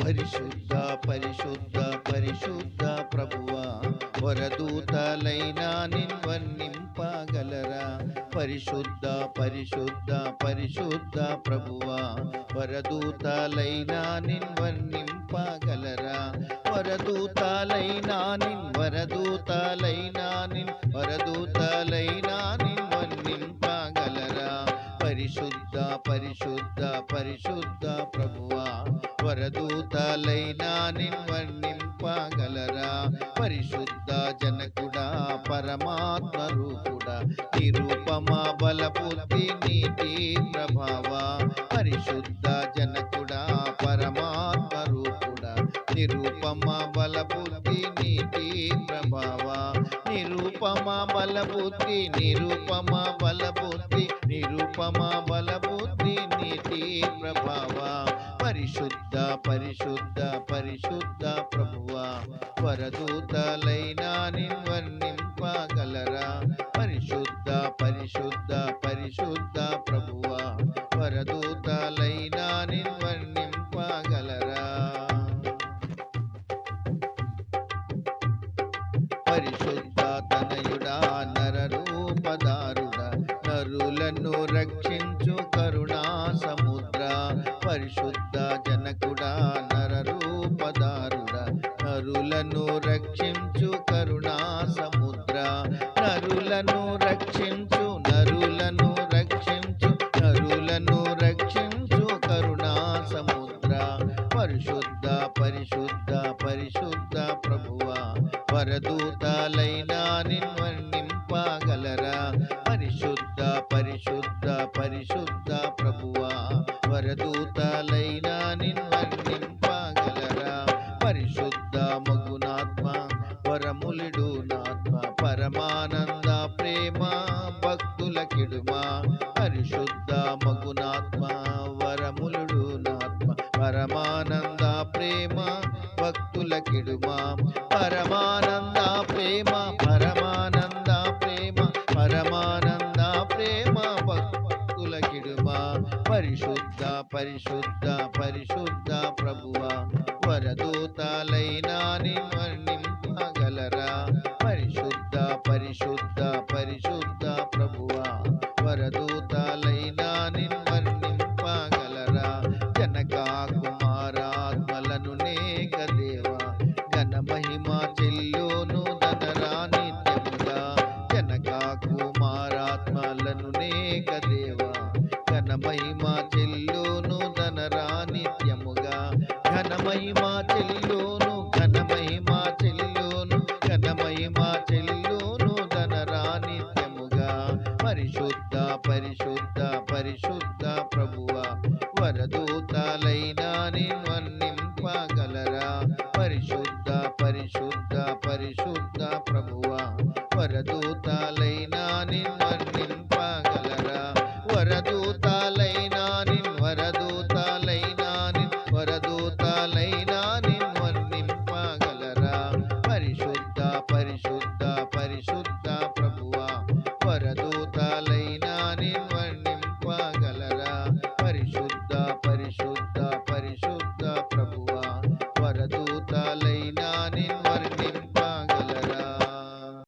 పరిశుద్ధ పరిశుద్ధ పరిశుద్ధ ప్రభువా, వరదూతలైనా నిన్వర్ణింపగలరా? పరిశుద్ధ పరిశుద్ధ పరిశుద్ధ ప్రభువా, వరదూతలైనా నిన్వర్ణింపగలరా? వరదూతలైనా నిన్వర్ణింపగలరా? పరిశుద్ధ పరిశుద్ధ పరిశుద్ధ ప్రభువా, వరదూతలైనా నిన్వర్ణింపగలరా? పరిశుద్ధ జనకుడా, పరమాత్మ రూపుడా, నిరూపమా బలబుద్ధి నీతి ప్రభావ. పరిశుద్ధ జనకుడా, పరమాత్మ రూపుడా, నిరూపమా బలబుద్ధి నీతి ప్రభావ. నిరూపమా బలబుద్ధి, నిరూపమా బలబుద్ధి, నిరూపమా బలబుద్ధి నీతి ప్రభావ. పరిశుద్ధ పరిశుద్ధ పరిశుద్ధ ప్రభువా, వరదూతలైనా నిన్వర్ణింపగలరా? పరిశుద్ధ పరిశుద్ధ పరిశుద్ధ ప్రభువా, వరదూతలైనా నిన్వర్ణింపగలరా? పరిశుద్ధ తనయుడా, నరరూపధారుడా, నరులను రక్షించు కరుణా సముద్ర. పరిశుద్ధ జనకుడా, నరరూపధారుడా, నరులను రక్షించు కరుణా సముద్ర. నరులను రక్షించు, నరులను రక్షించు, నరులను రక్షించు కరుణా సముద్ర. పరిశుద్ధ పరిశుద్ధ పరిశుద్ధ ప్రభువా, వరదూతలైనా నిన్వర్ణింపగలరా? పరిశుద్ధ పరిశుద్ధ పరిశుద్ధ ప్రభువా, వరదూతలైనా నిన్వర్ణింపగలరా? పరిశుద్ధ మగునాత్మ, వరములుడు నాత్మ, పరమానంద ప్రేమ భక్తుల కిడుమా. పరిశుద్ధ మగునాత్మ, వరములుడు నాత్మ, పరమానంద ప్రేమ భక్తుల కిడుమా. పరమానంద ప్రేమ, పరమానంద ప్రేమ, పరమానంద ప్రేమ భక్తుల కిడుమా. పరిశుద్ధ పరిశుద్ధ పరిశుద్ధ ప్రభువా, వరదూతలైనా నిన్వర్ణింపగలరా? పరిశుద్ధ పరిశుద్ధ పరిశుద్ధ ప్రభువా, వరదూతలైనా నిన్వర్ణింపగలరా? జనకా కుమారాత్మలను నేక దేవా, ఘన మహిమ చెల్లోను ధనరా నిత్యముగా. జనకా కుమారాత్మలను నేక దేవా, ఘన మహిమ చెల్లోను ధనరా నిత్యముగా. ఘన మహిమ చెల్లోను, ఘన మహిమ చెల్లోను, ఘన మహిమ చెల్లోను ధనరా నిత్యముగా. పరిశుద్ధ పరిశుద్ధ పరిశుద్ధ ప్రభువా, వరదూతలైనా నిన్వర్ణింపగలరా? పరిశుద్ధ పరిశుద్ధ పరిశుద్ధ ప్రభువా, వరదూతలైనా